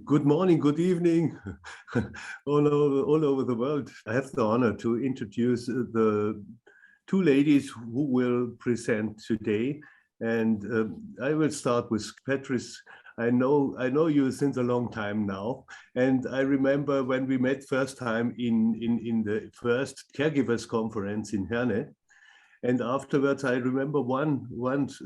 Good morning, good evening, all over the world. I have the honor to introduce the two ladies who will present today. And I will start with Patrice. I know you since a long time now. And I remember when we met first time in the first Caregivers conference in Herne. And afterwards, I remember once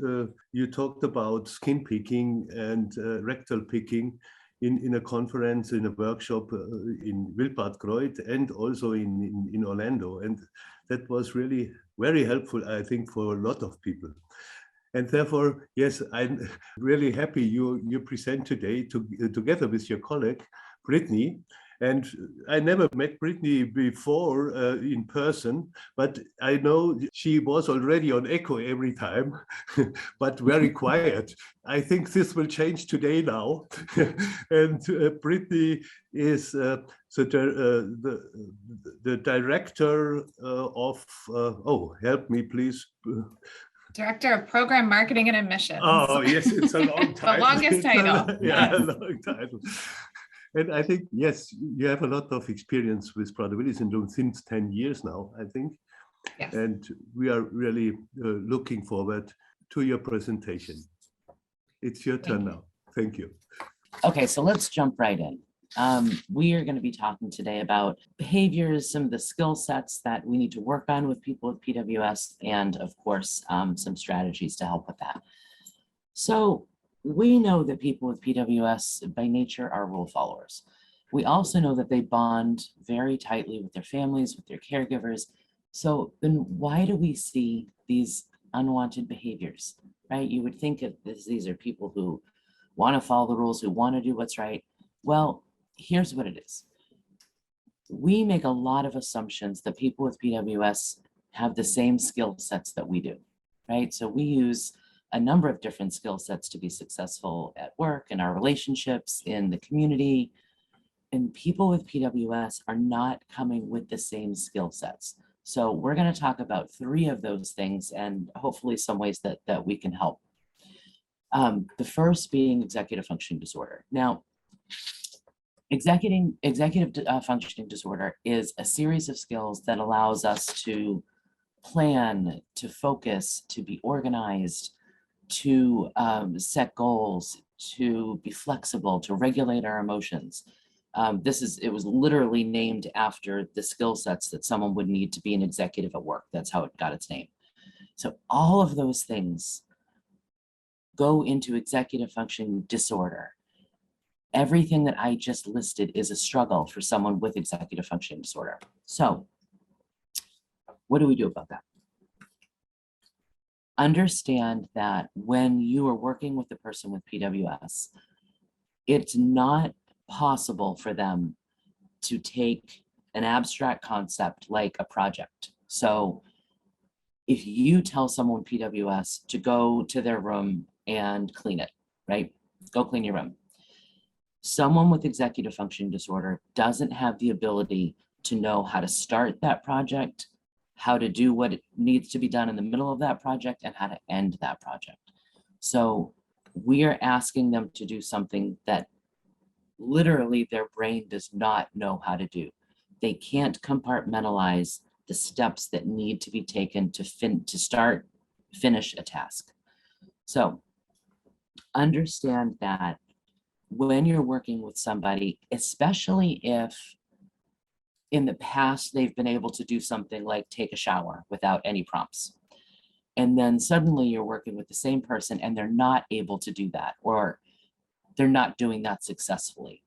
you talked about skin picking and rectal picking in a conference, in a workshop in Wilpart-Kreuth and also in Orlando. And that was really very helpful, I think, for a lot of people. And therefore, yes, I'm really happy you present today together with your colleague, Brittni. And I never met Brittni before in person, but I know she was already on echo every time, but very quiet. I think this will change today now. And Brittni is the director of, oh, help me, please. Director of Program Marketing and Admissions. Oh, yes, it's a long title. The longest title. Yeah, a long title. And I think, yes, you have a lot of experience with Prader-Willi syndrome since 10 years now, I think. Yes. And we are really looking forward to your presentation. It's your turn now. Thank you. Okay, so let's jump right in. We are going to be talking today about behaviors, some of the skill sets that we need to work on with people with PWS, and of course, some strategies to help with that. So we know that people with PWS by nature are rule followers. We also know that they bond very tightly with their families, with their caregivers. So then why do we see these unwanted behaviors, right? You would think that these are people who want to follow the rules, who want to do what's right. Well, here's what it is. We make a lot of assumptions that people with PWS have the same skill sets that we do, right? So we use a number of different skill sets to be successful at work, in our relationships, in the community. And people with PWS are not coming with the same skill sets. So we're going to talk about 3 of those things and hopefully some ways that we can help. The first being executive functioning disorder. Now, executive functioning disorder is a series of skills that allows us to plan, to focus, to be organized, to set goals, to be flexible, to regulate our emotions. It was literally named after the skill sets that someone would need to be an executive at work. That's how it got its name. So all of those things go into executive functioning disorder. Everything that I just listed is a struggle for someone with executive functioning disorder. So what do we do about that? Understand that when you are working with a person with PWS, it's not possible for them to take an abstract concept like a project. So if you tell someone with PWS to go to their room and clean it, right? Go clean your room. Someone with executive functioning disorder doesn't have the ability to know how to start that project, how to do what needs to be done in the middle of that project, and how to end that project. So we are asking them to do something that literally their brain does not know how to do. They can't compartmentalize the steps that need to be taken to finish a task. So understand that when you're working with somebody, especially if in the past they've been able to do something like take a shower without any prompts, and then suddenly you're working with the same person and they're not able to do that, or they're not doing that successfully,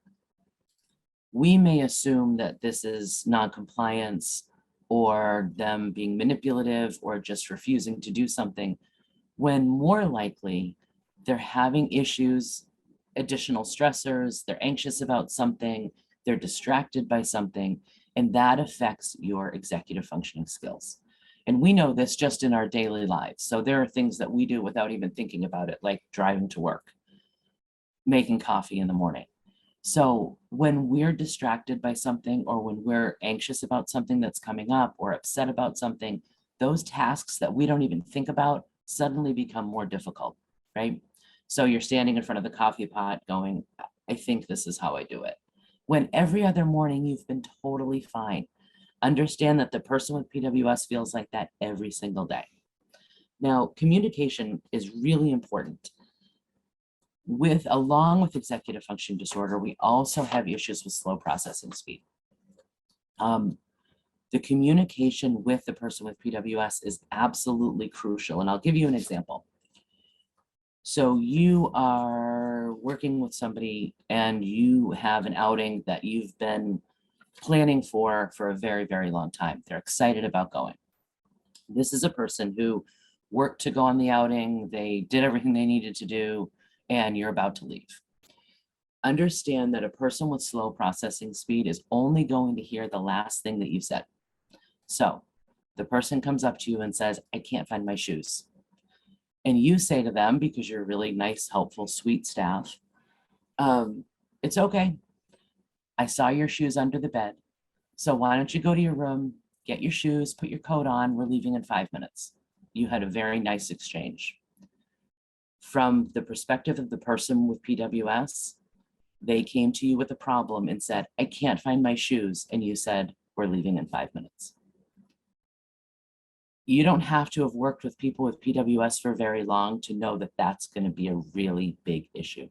we may assume that this is non-compliance or them being manipulative or just refusing to do something, when more likely they're having issues, additional stressors, they're anxious about something, they're distracted by something, and that affects your executive functioning skills. And we know this just in our daily lives. So there are things that we do without even thinking about it, like driving to work, making coffee in the morning. So when we're distracted by something, or when we're anxious about something that's coming up, or upset about something, those tasks that we don't even think about suddenly become more difficult, right? So you're standing in front of the coffee pot going, I think this is how I do it. When every other morning you've been totally fine. Understand that the person with PWS feels like that every single day. Now, communication is really important. Along with executive function disorder, we also have issues with slow processing speed. The communication with the person with PWS is absolutely crucial, and I'll give you an example. So you are working with somebody and you have an outing that you've been planning for a very, very long time. They're excited about going. This is a person who worked to go on the outing. They did everything they needed to do, and you're about to leave. Understand that a person with slow processing speed is only going to hear the last thing that you said. So the person comes up to you and says, I can't find my shoes. And you say to them, because you're really nice, helpful, sweet staff, it's okay. I saw your shoes under the bed. So why don't you go to your room, get your shoes, put your coat on, we're leaving in 5 minutes. You had a very nice exchange. From the perspective of the person with PWS, they came to you with a problem and said, I can't find my shoes. And you said, we're leaving in 5 minutes. You don't have to have worked with people with PWS for very long to know that that's going to be a really big issue.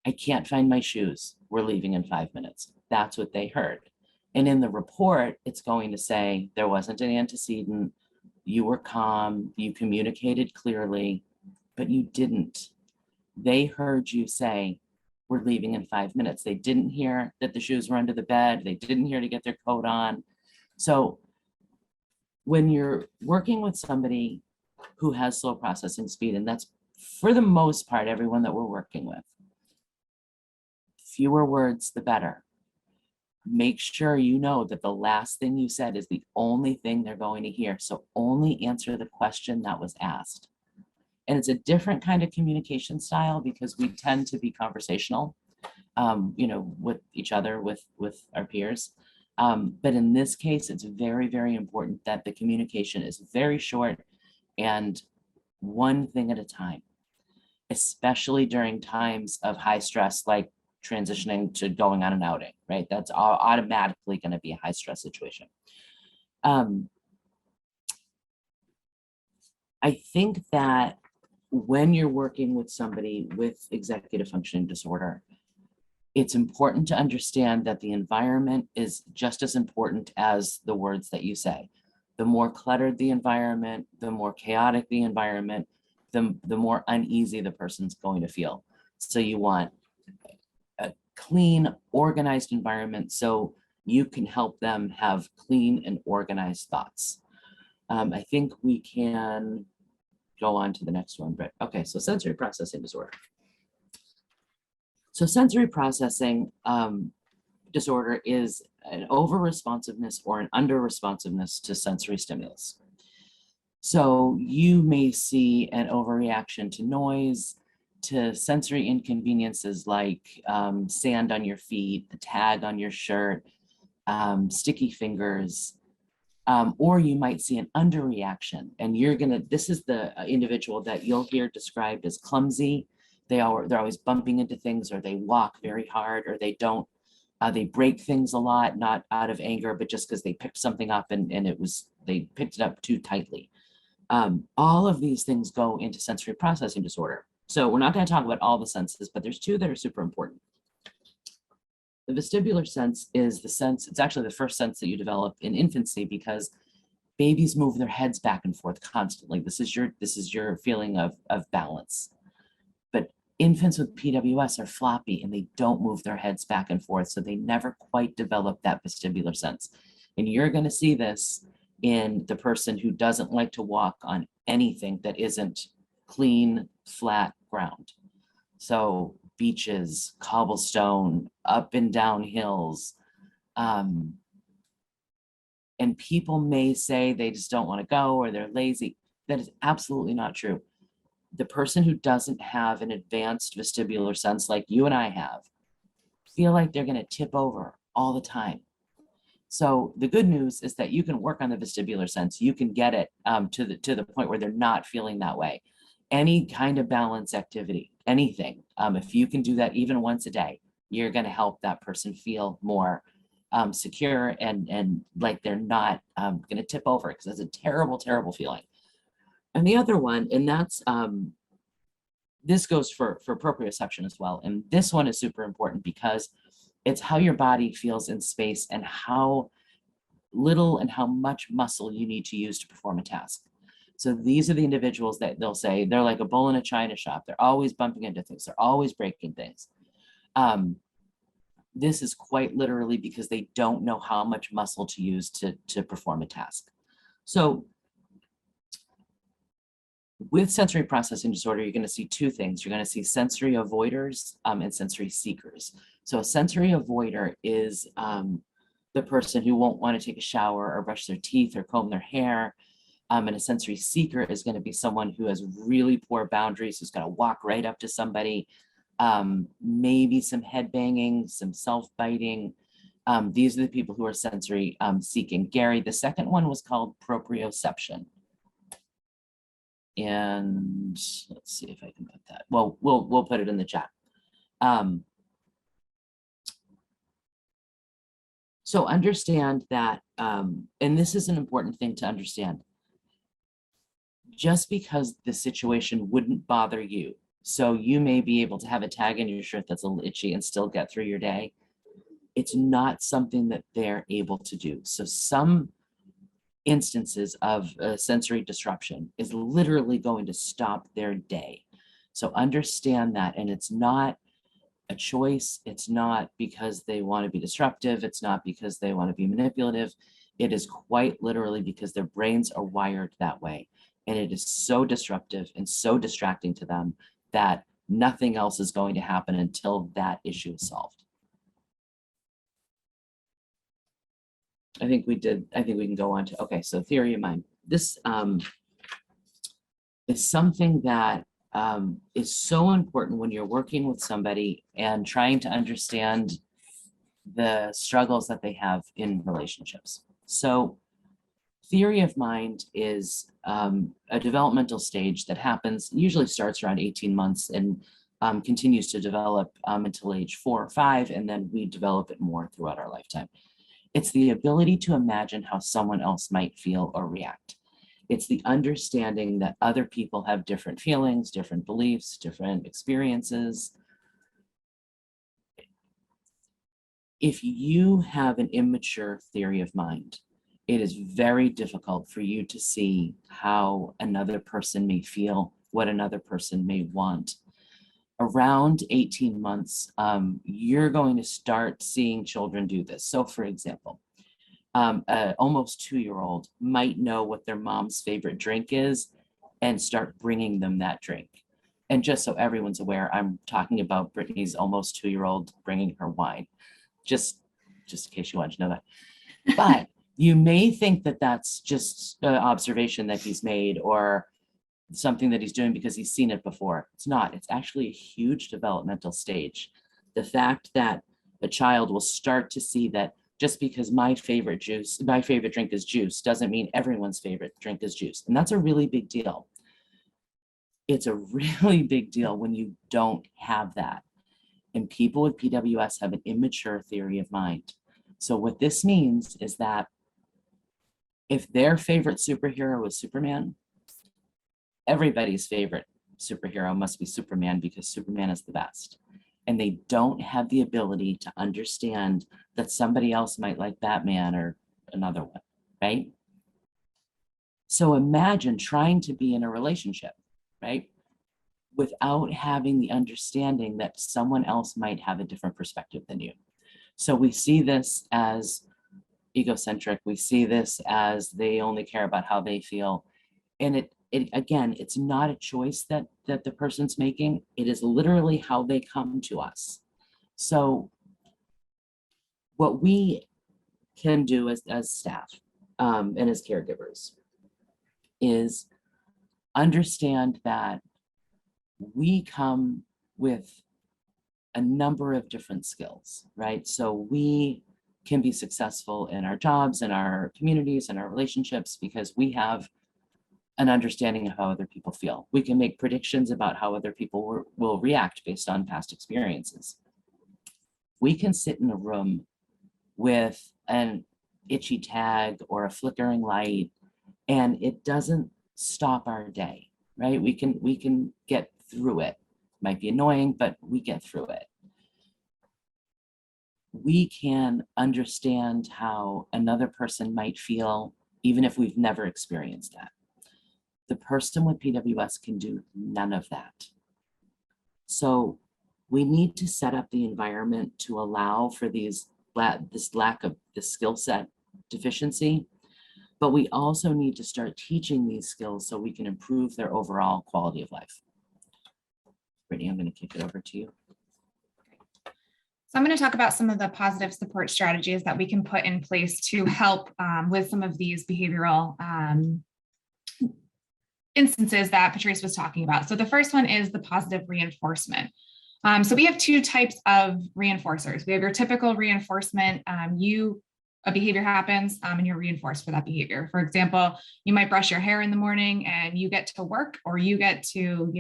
I can't find my shoes. We're leaving in 5 minutes. That's what they heard. And in the report, it's going to say there wasn't an antecedent, you were calm, you communicated clearly, but you didn't. They heard you say, we're leaving in 5 minutes. They didn't hear that the shoes were under the bed. They didn't hear to get their coat on. So when you're working with somebody who has slow processing speed, and that's for the most part, everyone that we're working with, fewer words, the better. Make sure you know that the last thing you said is the only thing they're going to hear. So only answer the question that was asked. And it's a different kind of communication style because we tend to be conversational, with each other, with our peers. But in this case, it's very, very important that the communication is very short and one thing at a time, especially during times of high stress, like transitioning to going on an outing, right? That's automatically going to be a high stress situation. I think that when you're working with somebody with executive functioning disorder, it's important to understand that the environment is just as important as the words that you say. The more cluttered the environment, the more chaotic the environment, the more uneasy the person's going to feel. So you want a clean, organized environment so you can help them have clean and organized thoughts. I think we can go on to the next one, but okay, so sensory processing disorder. So sensory processing disorder is an over-responsiveness or an under-responsiveness to sensory stimulus. So you may see an overreaction to noise, to sensory inconveniences like sand on your feet, the tag on your shirt, sticky fingers, or you might see an underreaction. And this is the individual that you'll hear described as clumsy. They're always bumping into things, or they walk very hard, or they don't, they break things a lot, not out of anger, but just because they picked something up and they picked it up too tightly. All of these things go into sensory processing disorder. So we're not going to talk about all the senses, but there's two that are super important. The vestibular sense is the sense, it's actually the first sense that you develop in infancy because babies move their heads back and forth constantly. This is your feeling of balance. But infants with PWS are floppy and they don't move their heads back and forth, so they never quite develop that vestibular sense. And you're going to see this in the person who doesn't like to walk on anything that isn't clean, flat ground. So beaches, cobblestone, up and down hills. And people may say they just don't want to go or they're lazy. That is absolutely not true. The person who doesn't have an advanced vestibular sense like you and I have feel like they're going to tip over all the time. So the good news is that you can work on the vestibular sense. You can get it to the point where they're not feeling that way. any kind of balance activity, anything. If you can do that even once a day, you're going to help that person feel more secure and like they're not going to tip over, because that's a terrible, terrible feeling. And the other one, and that's this goes for proprioception as well. And this one is super important because it's how your body feels in space and how little and how much muscle you need to use to perform a task. So these are the individuals that they'll say they're like a bull in a china shop. They're always bumping into things. They're always breaking things. This is quite literally because they don't know how much muscle to use to perform a task. So with sensory processing disorder, you're going to see two things. You're going to see sensory avoiders and sensory seekers. So a sensory avoider is the person who won't want to take a shower or brush their teeth or comb their hair. And a sensory seeker is going to be someone who has really poor boundaries, who's going to walk right up to somebody, maybe some head banging, some self-biting. These are the people who are sensory seeking. Gary, the second one was called proprioception. And let's see if I can put that. Well, we'll put it in the chat. So understand that, and this is an important thing to understand. Just because the situation wouldn't bother you, so you may be able to have a tag in your shirt that's a little itchy and still get through your day, it's not something that they're able to do. So some instances of sensory disruption is literally going to stop their day. So understand that, and it's not a choice. It's not because they want to be disruptive. It's not because they want to be manipulative. It is quite literally because their brains are wired that way. And it is so disruptive and so distracting to them that nothing else is going to happen until that issue is solved. I think we can go on to, okay, so theory of mind. This is something that is so important when you're working with somebody and trying to understand the struggles that they have in relationships. So theory of mind is a developmental stage that happens, usually starts around 18 months and continues to develop until age 4 or 5, and then we develop it more throughout our lifetime. It's the ability to imagine how someone else might feel or react. It's the understanding that other people have different feelings, different beliefs, different experiences. If you have an immature theory of mind, it is very difficult for you to see how another person may feel, what another person may want. Around 18 months, you're going to start seeing children do this. So for example, an almost 2-year-old might know what their mom's favorite drink is and start bringing them that drink. And just so everyone's aware, I'm talking about Brittni's almost 2-year-old bringing her wine, just in case you want to know that. But you may think that that's just an observation that he's made or something that he's doing because he's seen it before. It's not. It's actually a huge developmental stage. The fact that a child will start to see that just because my favorite drink is juice doesn't mean everyone's favorite drink is juice. And that's a really big deal. It's a really big deal when you don't have that. And people with PWS have an immature theory of mind. So what this means is that if their favorite superhero is Superman, everybody's favorite superhero must be Superman because Superman is the best. And they don't have the ability to understand that somebody else might like Batman or another one, right? So imagine trying to be in a relationship, right? Without having the understanding that someone else might have a different perspective than you. So we see this as egocentric. We see this as they only care about how they feel. And it again, it's not a choice that the person's making. It is literally how they come to us. So what we can do as staff and as caregivers is understand that we come with a number of different skills, right? So we can be successful in our jobs, in our communities, in our relationships, because we have an understanding of how other people feel. We can make predictions about how other people will react based on past experiences. We can sit in a room with an itchy tag or a flickering light, and it doesn't stop our day, right? We can get through it. Might be annoying, but we get through it. We can understand how another person might feel, even if we've never experienced that. The person with PWS can do none of that. So we need to set up the environment to allow for this lack of the skill set deficiency, but we also need to start teaching these skills so we can improve their overall quality of life. Brittni, I'm going to kick it over to you. So I'm going to talk about some of the positive support strategies that we can put in place to help with some of these behavioral instances that Patrice was talking about. So the first one is the positive reinforcement. So we have two types of reinforcers. We have your typical reinforcement. A behavior happens and you're reinforced for that behavior. For example, you might brush your hair in the morning and you get to work, or you get to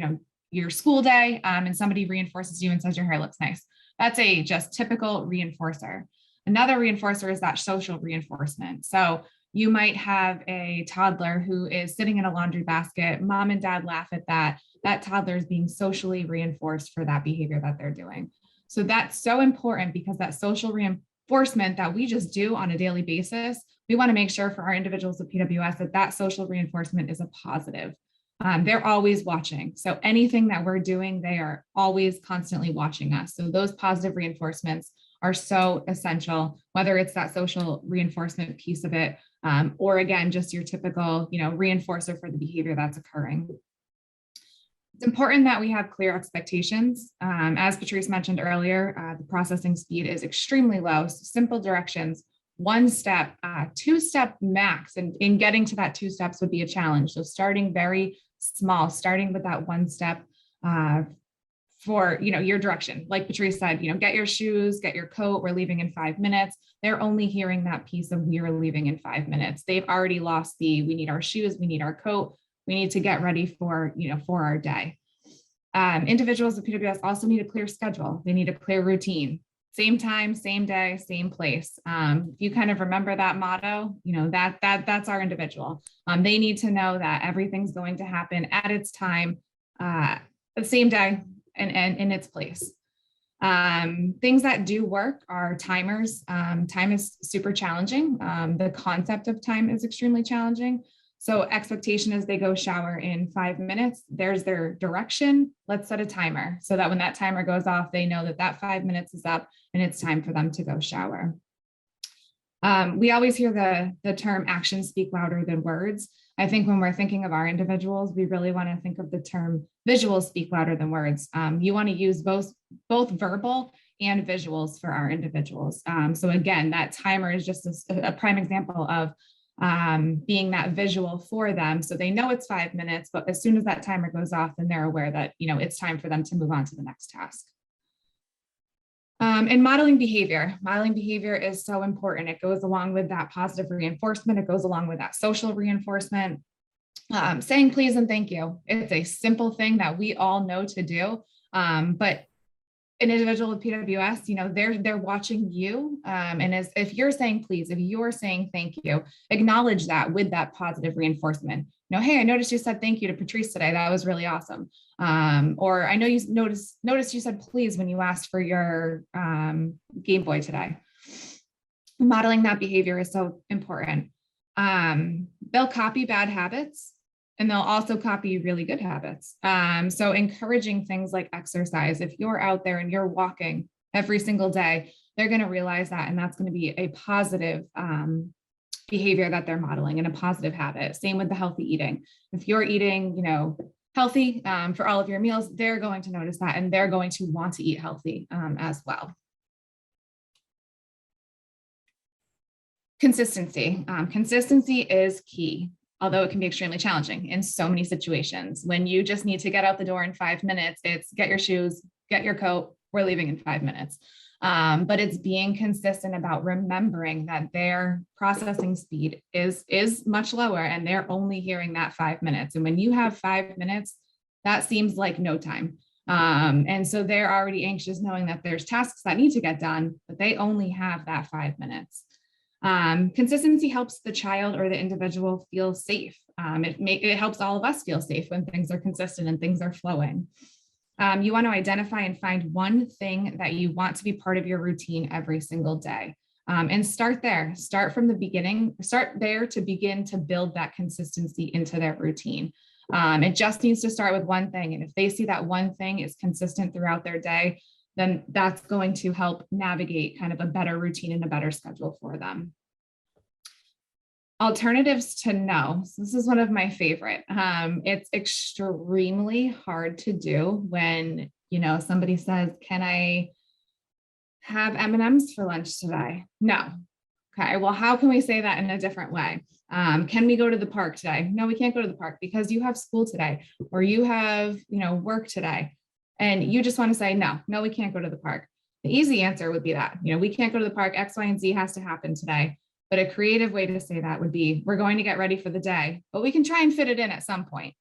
your school day and somebody reinforces you and says your hair looks nice. That's a just typical reinforcer. Another reinforcer is that social reinforcement. So you might have a toddler who is sitting in a laundry basket. Mom and dad laugh at that. That toddler is being socially reinforced for that behavior that they're doing. So that's so important, because that social reinforcement that we just do on a daily basis, we want to make sure for our individuals with PWS that social reinforcement is a positive. They're always watching. So anything that we're doing, they are always constantly watching us. So those positive reinforcements are so essential, whether it's that social reinforcement piece of it, or again, just your typical, reinforcer for the behavior that's occurring. It's important that we have clear expectations. As Patrice mentioned earlier, the processing speed is extremely low. So simple directions, 1 step, 2-step max, and in getting to that 2 steps would be a challenge. So starting very small, starting with that 1 step for your direction. Like Patrice said, get your shoes, get your coat, we're leaving in 5 minutes. They're only hearing that piece of we're leaving in 5 minutes. They've already lost we need our shoes, we need our coat, we need to get ready for our day. Individuals with PWS also need a clear schedule. They need a clear routine. Same time, same day, same place. If you kind of remember that motto, that's our individual. They need to know that everything's going to happen at its time, the same day, and in its place. Things that do work are timers. Time is super challenging. The concept of time is extremely challenging. So expectation is they go shower in 5 minutes. There's their direction. Let's set a timer so that when that timer goes off, they know that 5 minutes is up and it's time for them to go shower. We always hear the term actions speak louder than words. I think when we're thinking of our individuals, we really want to think of the term visuals speak louder than words. You want to use both verbal and visuals for our individuals. So again, that timer is just a prime example of being that visual for them. So they know it's 5 minutes, but as soon as that timer goes off, then they're aware that, it's time for them to move on to the next task. And modeling behavior is so important. It goes along with that positive reinforcement. It goes along with that social reinforcement. Saying please and thank you. It's a simple thing that we all know to do. But an individual with PWS, they're watching you. And if you're saying please, if you're saying thank you, acknowledge that with that positive reinforcement. Hey, I noticed you said thank you to Patrice today. That was really awesome. Or I know you noticed you said please when you asked for your Game Boy today. Modeling that behavior is so important. They'll copy bad habits, and they'll also copy really good habits. So encouraging things like exercise. If you're out there and you're walking every single day, they're going to realize that, and that's going to be a positive behavior that they're modeling and a positive habit. Same with the healthy eating. If you're eating, healthy for all of your meals, they're going to notice that, and they're going to want to eat healthy as well. Consistency. Consistency is key, although it can be extremely challenging in so many situations. When you just need to get out the door in 5 minutes, it's get your shoes, get your coat, we're leaving in 5 minutes. But it's being consistent about remembering that their processing speed is much lower and they're only hearing that 5 minutes. And when you have 5 minutes, that seems like no time. And so they're already anxious knowing that there's tasks that need to get done, but they only have that 5 minutes. Consistency helps the child or the individual feel safe. It helps all of us feel safe when things are consistent and things are flowing. You want to identify and find one thing that you want to be part of your routine every single day. And start there. Start from the beginning. Start there to begin to build that consistency into their routine. It just needs to start with one thing. And if they see that one thing is consistent throughout their day, then that's going to help navigate kind of a better routine and a better schedule for them. Alternatives to no. So this is one of my favorite. It's extremely hard to do when, somebody says, can I have M&Ms for lunch today? No. Okay, well, how can we say that in a different way? Can we go to the park today? No, we can't go to the park because you have school today, or you have, work today. And you just want to say, no, we can't go to the park. The easy answer would be that, we can't go to the park, X, Y, and Z has to happen today. But a creative way to say that would be, we're going to get ready for the day, but we can try and fit it in at some point.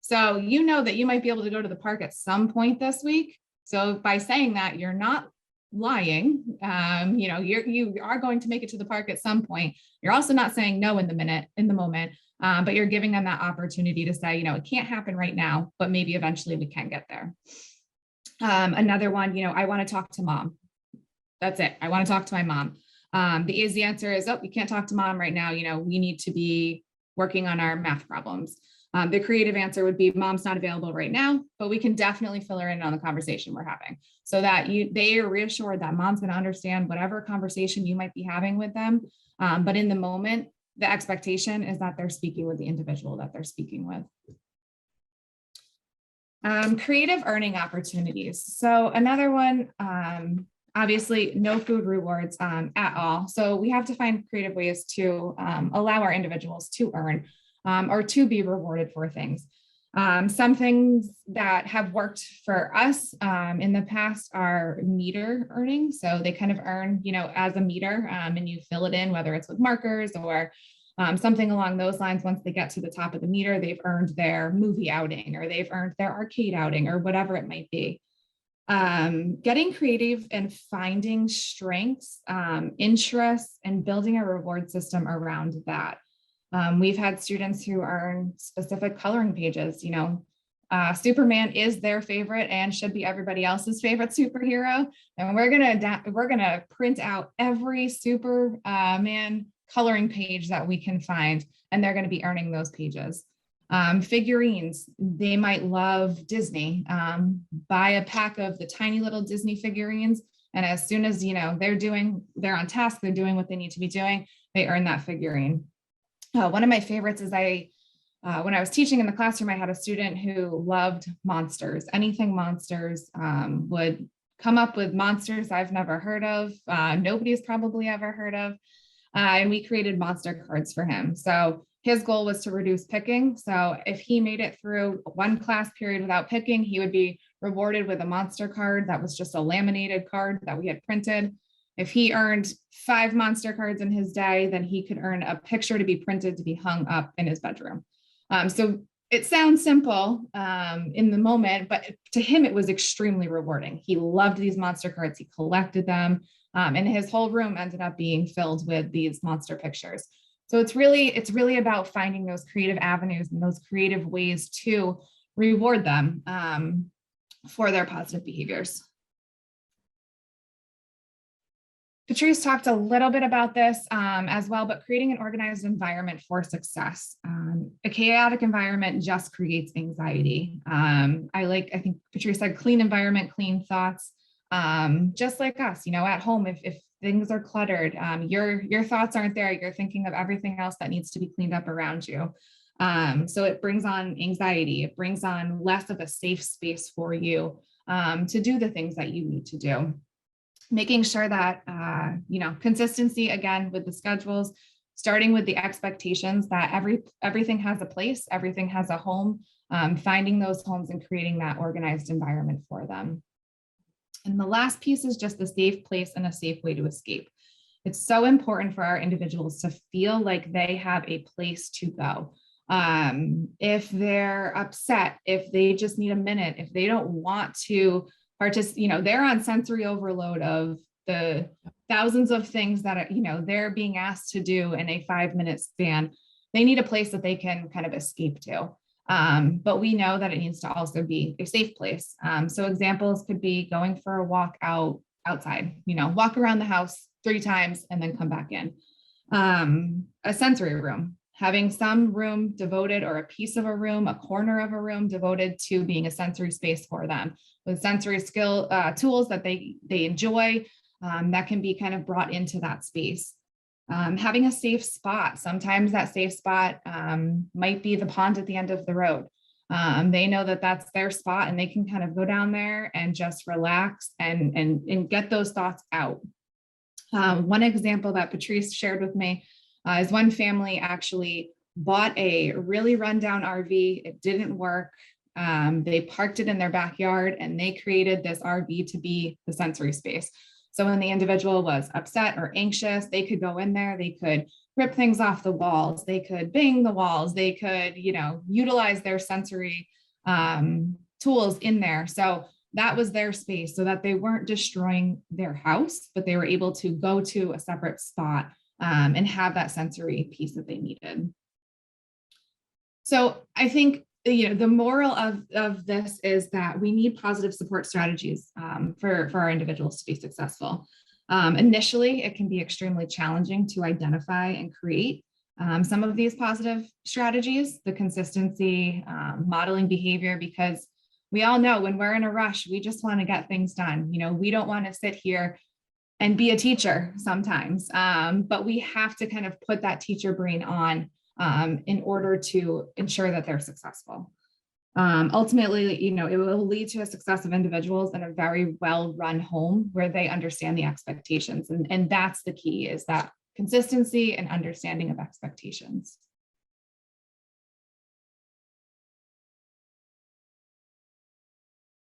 So that you might be able to go to the park at some point this week. So by saying that, you're not lying. You are going to make it to the park at some point. You're also not saying no in the moment, but you're giving them that opportunity to say, it can't happen right now, but maybe eventually we can get there. Another one, I want to talk to mom. That's it. I want to talk to my mom. The easy answer is, oh, you can't talk to mom right now. We need to be working on our math problems. The creative answer would be, mom's not available right now, but we can definitely fill her in on the conversation we're having, so that they are reassured that mom's going to understand whatever conversation you might be having with them. But in the moment, the expectation is that they're speaking with the individual that they're speaking with. Creative earning opportunities. So another one, obviously no food rewards at all. So we have to find creative ways to allow our individuals to earn or to be rewarded for things. Some things that have worked for us in the past are meter earning. So they kind of earn, as a meter, and you fill it in, whether it's with markers or something along those lines. Once they get to the top of the meter, they've earned their movie outing, or they've earned their arcade outing, or whatever it might be. Getting creative and finding strengths, interests, and building a reward system around that. We've had students who earn specific coloring pages. Superman is their favorite and should be everybody else's favorite superhero. And we're gonna print out every Superman coloring page that we can find, and they're going to be earning those pages. Figurines, they might love Disney. Buy a pack of the tiny little Disney figurines, and as soon as they're on task, they're doing what they need to be doing, they earn that figurine. One of my favorites is when I was teaching in the classroom, I had a student who loved monsters. Anything monsters, would come up with monsters I've never heard of, nobody's probably ever heard of, and we created monster cards for him. So his goal was to reduce picking. So if he made it through one class period without picking, he would be rewarded with a monster card that was just a laminated card that we had printed. If he earned 5 monster cards in his day, then he could earn a picture to be printed to be hung up in his bedroom. So it sounds simple in the moment, but to him, it was extremely rewarding. He loved these monster cards. He collected them, and his whole room ended up being filled with these monster pictures. So it's really about finding those creative avenues and those creative ways to reward them for their positive behaviors. Patrice talked a little bit about this as well, but creating an organized environment for success. A chaotic environment just creates anxiety. I think Patrice said clean environment, clean thoughts. Just like us, at home, if things are cluttered, your thoughts aren't there, you're thinking of everything else that needs to be cleaned up around you. So it brings on anxiety. It brings on less of a safe space for you to do the things that you need to do. Making sure that, consistency, again, with the schedules, starting with the expectations that everything has a place, everything has a home, finding those homes and creating that organized environment for them. And the last piece is just a safe place and a safe way to escape. It's so important for our individuals to feel like they have a place to go. If they're upset, if they just need a minute, if they don't want to participate, they're on sensory overload of the thousands of things that are, they're being asked to do in a 5-minute span. They need a place that they can kind of escape to. But we know that it needs to also be a safe place. So examples could be going for a walk outside, walk around the house 3 times and then come back in. A sensory room, having some room devoted, or a piece of a room, a corner of a room devoted to being a sensory space for them with sensory skill tools that they enjoy, that can be kind of brought into that space. Having a safe spot. Sometimes that safe spot might be the pond at the end of the road. They know that that's their spot and they can kind of go down there and just relax and get those thoughts out. One example that Patrice shared with me is one family actually bought a really rundown RV. It didn't work. They parked it in their backyard and they created this RV to be the sensory space. So when the individual was upset or anxious, they could go in there, they could rip things off the walls, they could bang the walls, they could, utilize their sensory tools in there. So that was their space, so that they weren't destroying their house, but they were able to go to a separate spot and have that sensory piece that they needed. So I think the moral of this is that we need positive support strategies for our individuals to be successful. Initially, it can be extremely challenging to identify and create some of these positive strategies, the consistency, modeling behavior, because we all know when we're in a rush, we just want to get things done. We don't want to sit here and be a teacher sometimes, but we have to kind of put that teacher brain on in order to ensure that they're successful. Ultimately, it will lead to a success of individuals in a very well-run home where they understand the expectations. And that's the key, is that consistency and understanding of expectations.